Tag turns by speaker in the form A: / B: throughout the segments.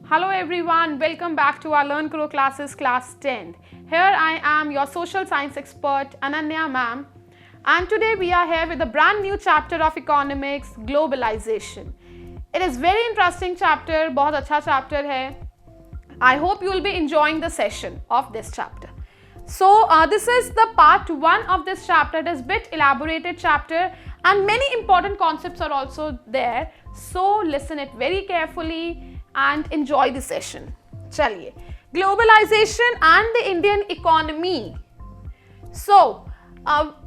A: Hello everyone, welcome back to our Learn Grow classes class 10th. Here I am your social science expert Ananya ma'am, and today we are here with a brand new chapter of economics, globalization. It is very interesting chapter, बहुत अच्छा chapter है. I hope you will be enjoying the session of this chapter. So this is the part 1 of this chapter. It is bit elaborated chapter and many important concepts are also there. So listen it very carefully and enjoy the session. चलिए, globalization and the Indian economy. So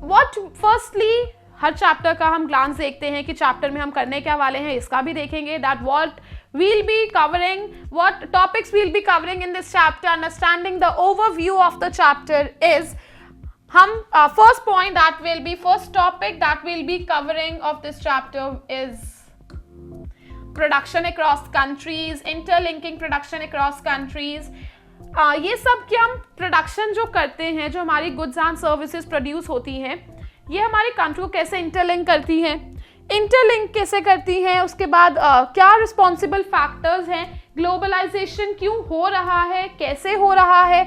A: what firstly her chapter का हम glance देखते हैं कि chapter में हम करने क्या वाले हैं, इसका भी देखेंगे. That what we'll be covering, what topics we'll be covering in this chapter. Understanding the overview of the chapter is हम first point that will be first topic that we'll be covering of this chapter is production across countries, interlinking production across countries. ये सब कि हम production जो करते हैं, जो हमारी गुड्स एंड सर्विसेज प्रोड्यूस होती हैं, ये हमारी कंट्री को कैसे इंटरलिंक करती हैं, इंटरलिंक कैसे करती हैं, उसके बाद क्या रिस्पॉन्सिबल फैक्टर्स हैं, ग्लोबलाइजेशन क्यों हो रहा है, कैसे हो रहा है.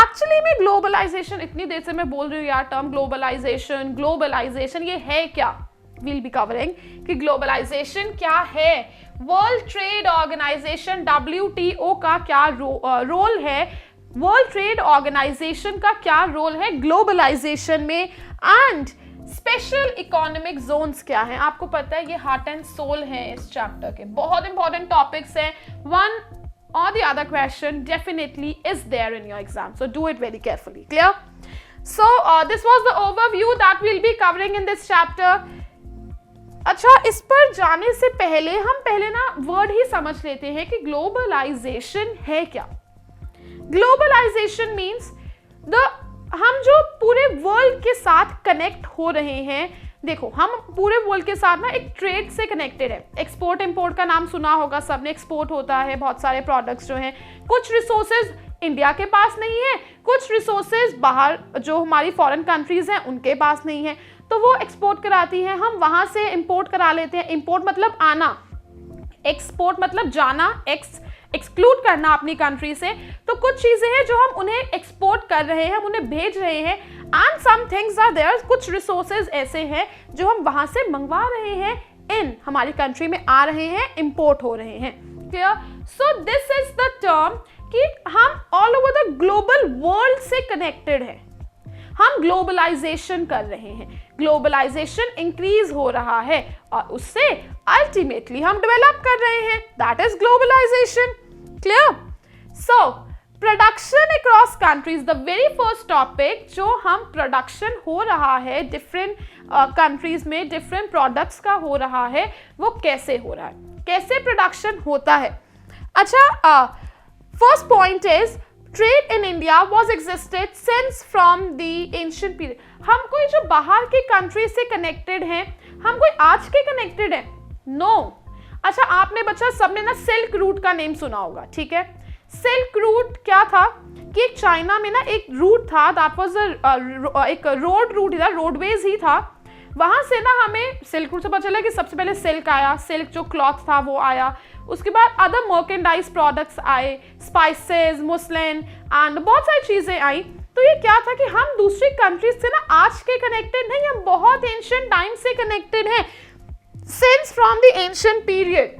A: एक्चुअली में ग्लोबलाइजेशन, इतनी देर से मैं बोल रही हूँ यार टर्म ग्लोबलाइजेशन ये है क्या, वील बी कवरिंग कि ग्लोबलाइजेशन क्या है, वर्ल्ड ट्रेड ऑर्गेनाइजेशन WTO का क्या रोल है, वर्ल्ड ट्रेड ऑर्गेनाइजेशन का क्या रोल है ग्लोबलाइजेशन में, एंड स्पेशल इकोनॉमिक जोन्स क्या हैं. आपको पता है ये हार्ट एंड सोल है इस चैप्टर के, बहुत इंपॉर्टेंट टॉपिक्स हैं. One or the other question definitely is there in your exam, so do it very carefully. Clear? So this was the overview that we'll be covering in this chapter. अच्छा, इस पर जाने से पहले हम पहले ना वर्ड ही समझ लेते हैं कि ग्लोबलाइजेशन है क्या. ग्लोबलाइजेशन मीन्स हम जो पूरे वर्ल्ड के साथ कनेक्ट हो रहे हैं. देखो, हम पूरे वर्ल्ड के साथ ना एक ट्रेड से कनेक्टेड है. एक्सपोर्ट इंपोर्ट का नाम सुना होगा सबने, एक्सपोर्ट होता है बहुत सारे प्रोडक्ट्स जो हैं. कुछ रिसोर्सेज इंडिया के पास नहीं है, कुछ रिसोर्सेज बाहर जो हमारी फॉरेन कंट्रीज हैं उनके पास नहीं है, तो वो एक्सपोर्ट कराती हैं, हम वहां से इंपोर्ट करा लेते हैं. इंपोर्ट मतलब आना, एक्सपोर्ट मतलब जाना, एक्सक्लूड करना अपनी कंट्री से. तो कुछ चीजें हैं जो हम उन्हें एक्सपोर्ट कर रहे हैं, हम उन्हें भेज रहे हैं, and some things are there, कुछ रिसोर्सेज ऐसे हैं जो हम वहां से मंगवा रहे हैं, इन हमारी कंट्री में आ रहे हैं, इंपोर्ट हो रहे हैं. Clear? So this is the term कि हम all over the global world से कनेक्टेड है, हम ग्लोबलाइजेशन कर रहे हैं, ग्लोबलाइजेशन इंक्रीज हो रहा है और उससे अल्टीमेटली हम डेवलप कर रहे हैं. That is globalisation. Clear? So production across countries, the very first topic जो हम प्रोडक्शन हो रहा है डिफरेंट कंट्रीज में, डिफरेंट प्रोडक्ट्स का हो रहा है, वो कैसे हो रहा है, कैसे प्रोडक्शन होता है. अच्छा, first point is trade in India was existed since from the ancient period. हम कोई जो बाहर की कंट्री से कनेक्टेड हैं, हम कोई आज के कनेक्टेड हैं? नो. अच्छा, आपने बच्चा सबने ना सिल्क रूट का नेम सुना होगा, ठीक है. सिल्क रूट क्या था कि चाइना में ना एक रूट था, दैट वाज एक रोड रूट था, रोडवेज ही था. वहां से ना हमें सिल्क रूट से पता चला कि सबसे पहले सिल्क आया, सिल्क जो क्लॉथ था वो आया, उसके बाद अदर मर्केंडाइज प्रोडक्ट्स आए, स्पाइसेस, मुस्लिन एंड बहुत सारी चीजें आई. तो ये क्या था कि हम दूसरी कंट्रीज से ना आज के कनेक्टेड नहीं, हम बहुत एंशिएंट टाइम से कनेक्टेड हैं, since from the ancient period.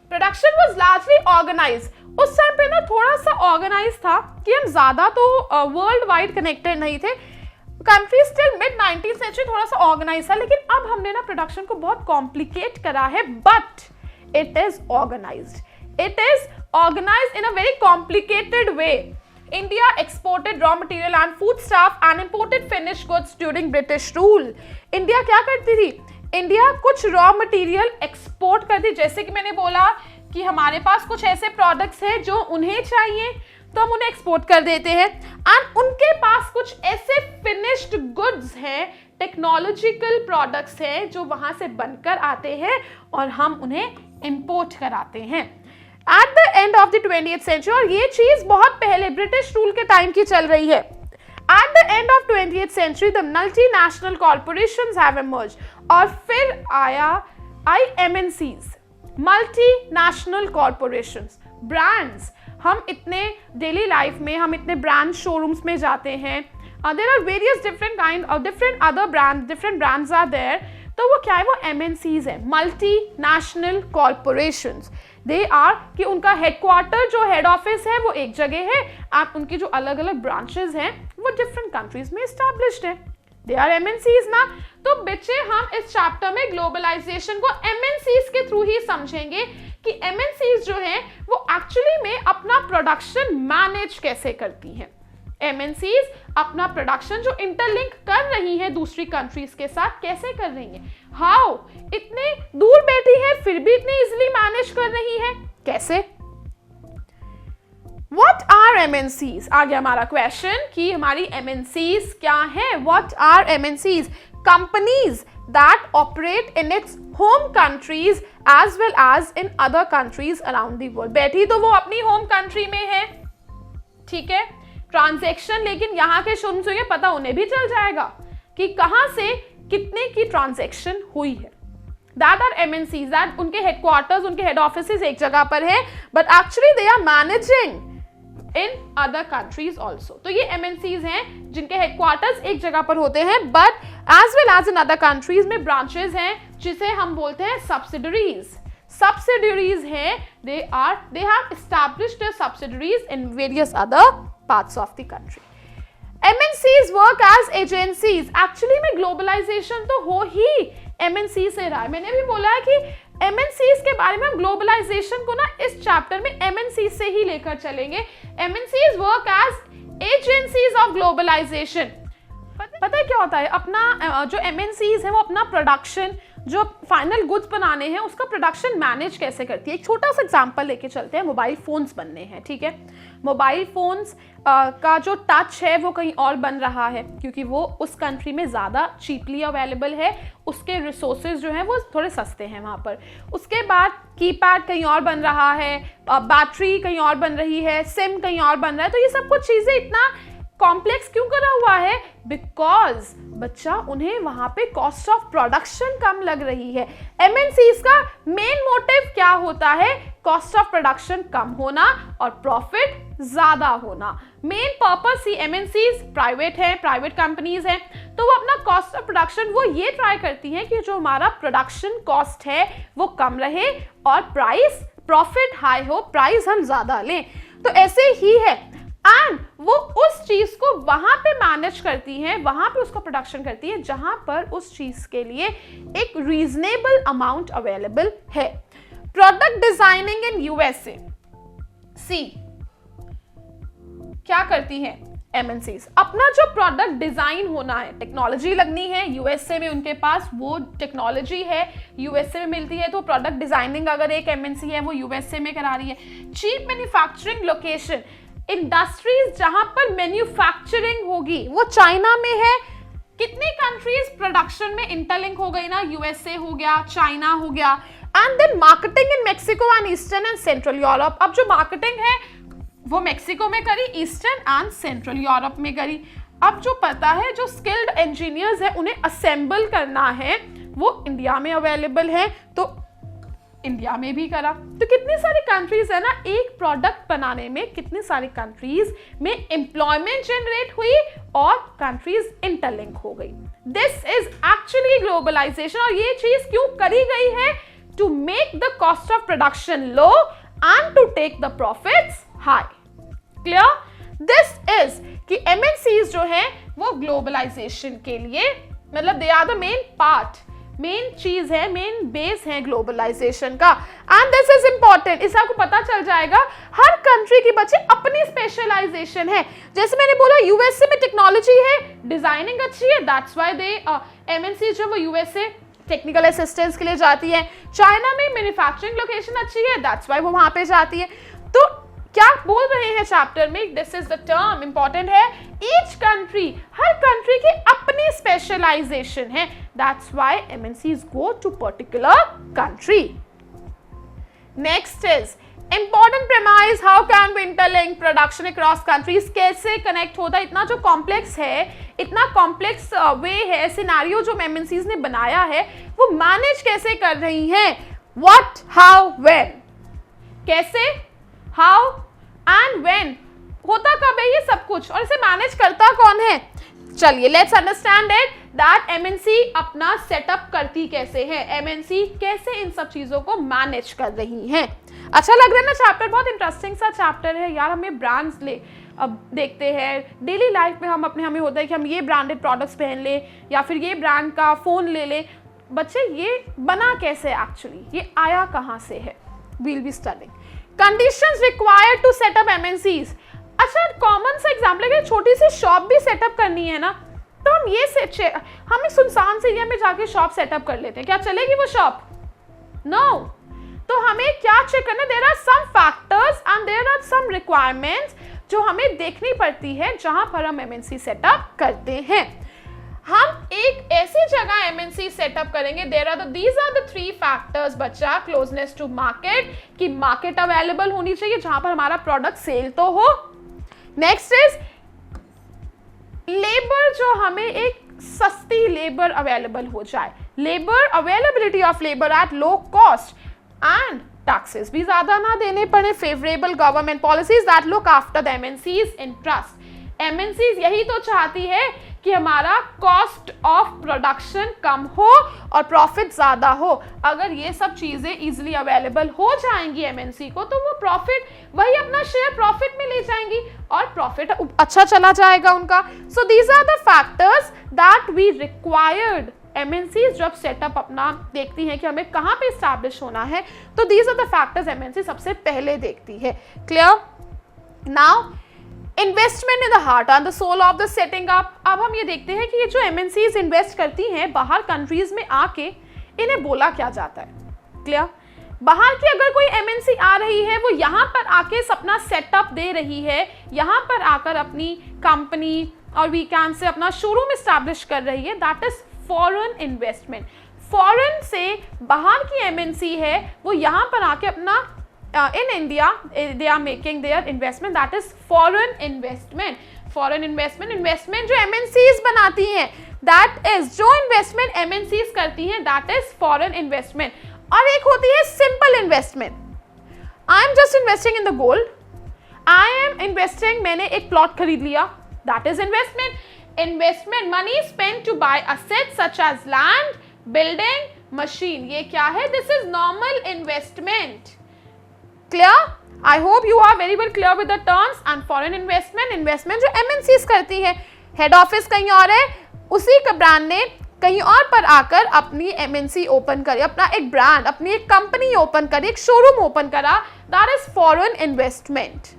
A: Production was largely organised. उस टाइम पे ना थोड़ा सा ऑर्गेनाइज था कि हम ज्यादा तो वर्ल्ड वाइड कनेक्टेड नहीं थे. Country still mid 19th century थोड़ा सा ऑर्गेनाइज था, लेकिन अब हमने ना प्रोडक्शन को बहुत कॉम्प्लिकेट करा है, but it is organized in a very complicated way. India exported raw material and foodstuff and imported finished goods during British rule. India क्या करती थी? India कुछ raw material export करती, जैसे कि मैंने बोला कि हमारे पास कुछ ऐसे products हैं जो उन्हें चाहिए तो हम उन्हें एक्सपोर्ट कर देते हैं, एंड उनके पास कुछ ऐसे फिनिश्ड गुड्स हैं, टेक्नोलॉजिकल प्रोडक्ट्स हैं जो वहां से बनकर आते हैं और हम उन्हें इंपोर्ट कराते हैं at the end of the 20th century. और ये चीज बहुत पहले ब्रिटिश रूल के टाइम की चल रही है. At the end of 20th century the multinational corporations have emerged, और फिर आई MNCs. मल्टीनेशनल कॉर्पोरेशंस, ब्रांड्स, हम इतने डेली लाइफ में हम इतने ब्रांड शोरूम्स में जाते हैं, there are various different kind of different other brand, different brands are there, तो वो क्या है, वो MNCs है, मल्टीनेशनल कॉर्पोरेशंस। दे आर कि उनका हेडक्वार्टर जो हेड ऑफिस है वो एक जगह है, आप उनकी जो अलग अलग ब्रांचेस हैं वो डिफरेंट कंट्रीज में एस्टैब्लिश्ड है, दे आर MNCs ना। तो बच्चे हम इस चैप्टर में ग्लोबलाइजेशन को MNCs के थ्रू ही समझेंगे कि MNCs जो हैं वो एक्चुअली में अपना प्रोडक्शन मैनेज कैसे करती हैं। MNCs अपना प्रोडक्शन जो इंटरलिंक कर रही है दूसरी कंट्रीज के साथ कैसे कर रही है, हाउ, इतने दूर बैठी है फिर भी इतने इजीली मैनेज कर रही है, कैसे। What are MNCs? आ गया हमारा क्वेश्चन कि हमारी MNCs क्या है। What are MNCs? Companies that operate in its home countries as well as in other countries around the world। बैठी तो वो अपनी होम कंट्री में है, ठीक है, ट्रांजैक्शन लेकिन यहाँ के शुरू से पता उन्हें भी चल जाएगा कि कहां से कितने की ट्रांजैक्शन हुई है। दैट आर MNCs, दैट उनके हेडक्वार्टर्स, उनके हेड ऑफिसेस एक जगह पर है, but actually they are managing in other countries also. तो ये MNCs हैं जिनके हेडक्वार्टर्स एक जगह पर होते हैं, but as well as in other countries में ब्रांचेस हैं जिसे हम बोलते हैं सब्सिडरीज। सब्सिडरीज हैं, they have established their subsidiaries in various other parts of the country. MNCs work as agencies। Actually में ग्लोबलाइजेशन तो हो ही MNC से रहा है। मैंने भी बोला है कि MNCs के बारे में हम ग्लोबलाइजेशन को ना इस चैप्टर में MNC से ही लेकर चलेंगे। MNCs work as agencies of globalization। पता है क्या होता है, अपना जो MNCs है वो अपना प्रोडक्शन, जो फाइनल गुड्स बनाने हैं उसका प्रोडक्शन मैनेज कैसे करती है। एक छोटा सा एग्जांपल लेके चलते हैं, मोबाइल फोन्स बनने हैं, ठीक है। मोबाइल फोन्स का जो टच है वो कहीं और बन रहा है क्योंकि वो उस कंट्री में ज़्यादा चीपली अवेलेबल है, उसके रिसोर्सेज जो हैं वो थोड़े सस्ते हैं वहाँ पर। उसके बाद कीपैड कहीं और बन रहा है, बैटरी कहीं और बन रही है, सिम कहीं और बन रहा है। तो ये सब कुछ चीज़ें इतना कॉम्प्लेक्स क्यों करा हुआ है, बिकॉज बच्चा उन्हें वहां पे कॉस्ट ऑफ प्रोडक्शन कम लग रही है। MNCs का मेन मोटिव क्या होता है, कॉस्ट ऑफ प्रोडक्शन कम होना और प्रॉफिट ज्यादा होना। मेन पर्पस ही MNCs प्राइवेट है, प्राइवेट कंपनीज हैं, तो वो अपना कॉस्ट ऑफ प्रोडक्शन वो ये ट्राई करती हैं कि जो हमारा प्रोडक्शन कॉस्ट है वो कम रहे और प्राइस प्रॉफिट हाई हो, प्राइस हम ज्यादा लें। तो ऐसे ही है, एंड वो उस चीज को वहां पे मैनेज करती है, वहां पे उसका प्रोडक्शन करती है जहां पर उस चीज के लिए एक रीजनेबल अमाउंट अवेलेबल है। प्रोडक्ट डिजाइनिंग इन USA, सी क्या करती है MNCs, अपना जो प्रोडक्ट डिजाइन होना है, टेक्नोलॉजी लगनी है USA में, उनके पास वो टेक्नोलॉजी है, USA में मिलती है, तो प्रोडक्ट डिजाइनिंग अगर एक MNC है वो USA में करा रही है। चीप मैन्युफैक्चरिंग लोकेशन, इंडस्ट्रीज जहां पर मैन्युफैक्चरिंग होगी वो चाइना में है। कितनी कंट्रीज प्रोडक्शन में इंटरलिंक हो गई ना, USA हो गया, चाइना हो गया, and then marketing in Mexico and eastern and central Europe. अब जो मार्केटिंग है वो मेक्सिको में करी, ईस्टर्न एंड सेंट्रल यूरोप में करी। अब जो पता है जो स्किल्ड इंजीनियर्स है उन्हें असेंबल करना है वो इंडिया में अवेलेबल है, तो इंडिया में भी करा। तो कितनी सारी कंट्रीज है ना, एक प्रोडक्ट बनाने में कितनी सारी कंट्रीज में एम्प्लॉयमेंट जनरेट हुई और कंट्रीज इंटरलिंक हो गई। दिस इज एक्चुअली ग्लोबलाइजेशन, और ये चीज क्यों करी गई है, to make the cost of production low and to take the profits high. Clear? This is कि MNCs जो है वो ग्लोबलाइजेशन के लिए, मतलब they are the main part, main चीज है, मेन बेस है ग्लोबलाइजेशन का। एंड दिस इज इंपॉर्टेंट, इससे आपको पता चल जाएगा हर कंट्री की बच्चे अपनी स्पेशलाइजेशन है। जैसे मैंने बोला USA में टेक्नोलॉजी है, डिजाइनिंग अच्छी है, दैट्स व्हाई दे MNC जो वो USA टेक्निकल असिस्टेंस के लिए जाती है। चाइना में मैन्युफैक्चरिंग लोकेशन अच्छी है, दैट्स व्हाई वो वहां पे जाती है। तो क्या बोल रहे हैं चैप्टर में, this is the term important है, ईच कंट्री, हर कंट्री की अपनी स्पेशलाइजेशन है, that's why MNCs go to particular country. Next is important premise, how can we interlink production across countries, कैसे कनेक्ट होता है। इतना जो कॉम्प्लेक्स है, इतना कॉम्प्लेक्स वे है, सिनेरियो जो MNCs ने बनाया है वो मैनेज कैसे कर रही हैं। व्हाट, हाउ, व्हेन, कैसे, हाउ एंड व्हेन, होता कब है ये सब कुछ, और इसे मैनेज करता कौन है। चलिए let's understand it that MNC अपना सेटअप करती कैसे है, एमएनसी कैसे इन सब चीजों को मैनेज कर रही हैं। अच्छा लग रहा है ना चैप्टर, बहुत इंटरेस्टिंग सा चैप्टर है यार। हमें ब्रांड्स ले अब देखते हैं डेली लाइफ में, हमें होता है कि हम ये ब्रांडेड प्रोडक्ट्स पहन ले या फिर ये ब्रांड का फोन ले ले। बच्चे ये बना कैसे एक्चुअली, ये आया कहाँ से है, we'll be studying. Conditions required to set up MNCs. अच्छा कॉमन सा एग्जाम्पल है, छोटी सी शॉप भी सेटअप करनी है ना, तो हम इस सुनसान से एरिया में जाके शॉप सेटअप कर लेते हैं, क्या चलेगी वो शॉप? नो। तो हमें क्या चेक करना, there are some factors and there are some requirements जो हमें देखनी पड़ती है जहां पर हम एमएनसी सेटअप करते हैं। हम एक ऐसी जगह एमएनसी सेटअप करेंगे, दीज आर द 3 फैक्टर्स बच्चा, क्लोजनेस टू मार्केट, कि मार्केट अवेलेबल होनी चाहिए जहां पर हमारा प्रोडक्ट सेल तो हो। नेक्स्ट इज लेबर, जो हमें एक सस्ती लेबर अवेलेबल हो जाए, labour availability of labour at low cost, and taxes भी ज्यादा ना देने पड़े, favourable government policies that look after the MNCs interest. MNCs यही तो चाहती है कि हमारा कॉस्ट ऑफ प्रोडक्शन कम हो और प्रॉफिट ज्यादा हो। अगर ये सब चीजें इजीली अवेलेबल हो जाएंगी एमएनसी को, तो वो प्रॉफिट, वही अपना शेयर प्रॉफिट में ले जाएंगी और प्रॉफिट अच्छा चला जाएगा उनका। So these are the factors that we required. MNC जब सेटअप अपना देखती हैं कि हमें कहाँ पे स्टैब्लिश होना है, तो these are the factors MNC सबसे पहले देखती है। Clear? Now investment in the heart and the soul of the setting up. अब हम ये देखते हैं कि ये जो एमएनसीज इन्वेस्ट करती हैं बाहर कंट्रीज में आके, इन्हें बोला क्या जाता है। क्लियर? बाहर की अगर कोई एमएनसी आ रही है, वो यहाँ पर आके अपना सेटअप दे रही है, यहाँ पर आकर अपनी कंपनी और वी कैन से अपना शोरूम स्टैब्लिश कर रही है, that is foreign investment. Foreign से बाहर की एमएनसी है, वो यहाँ पर आके अपना in India they are making their investment, that is foreign investment. Foreign investment जो MNCs बनाती हैं, that is जो investment MNCs करती हैं, that is foreign investment. और एक होती है simple investment. I am just investing in the gold. I am investing, मैंने एक plot खरीद लिया, that is investment. Investment money spent to buy assets such as land, building, machine. ये क्या है? This is normal investment. Clear? I hope you are very well clear with the terms. And foreign investment जो MNCs करती है, head office कहीं और है, उसी का ब्रांड ने कहीं और पर आकर अपनी MNC ओपन करी, अपना एक ब्रांड, अपनी एक कंपनी ओपन करी, एक शोरूम ओपन करा, that is foreign investment.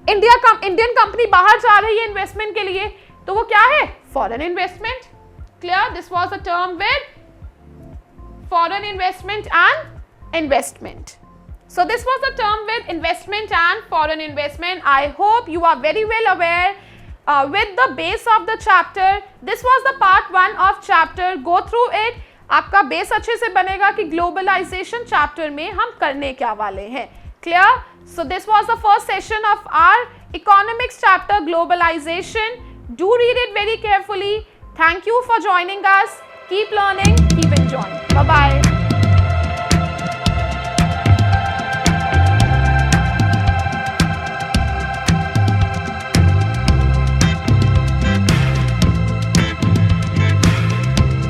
A: Indian company बाहर जा रही है इन्वेस्टमेंट के लिए, तो वो क्या है? Foreign investment. Clear? This was a term with foreign investment and investment. So this was the term with investment and foreign investment. I hope you are very well aware with the base of the chapter. This was the part 1 of chapter. Go through it. आपका base अच्छे से बनेगा कि globalisation chapter में हम करने क्या वाले हैं. Clear? So this was the first session of our economics chapter, globalization. Do read it very carefully. Thank you for joining us. Keep learning, keep enjoying.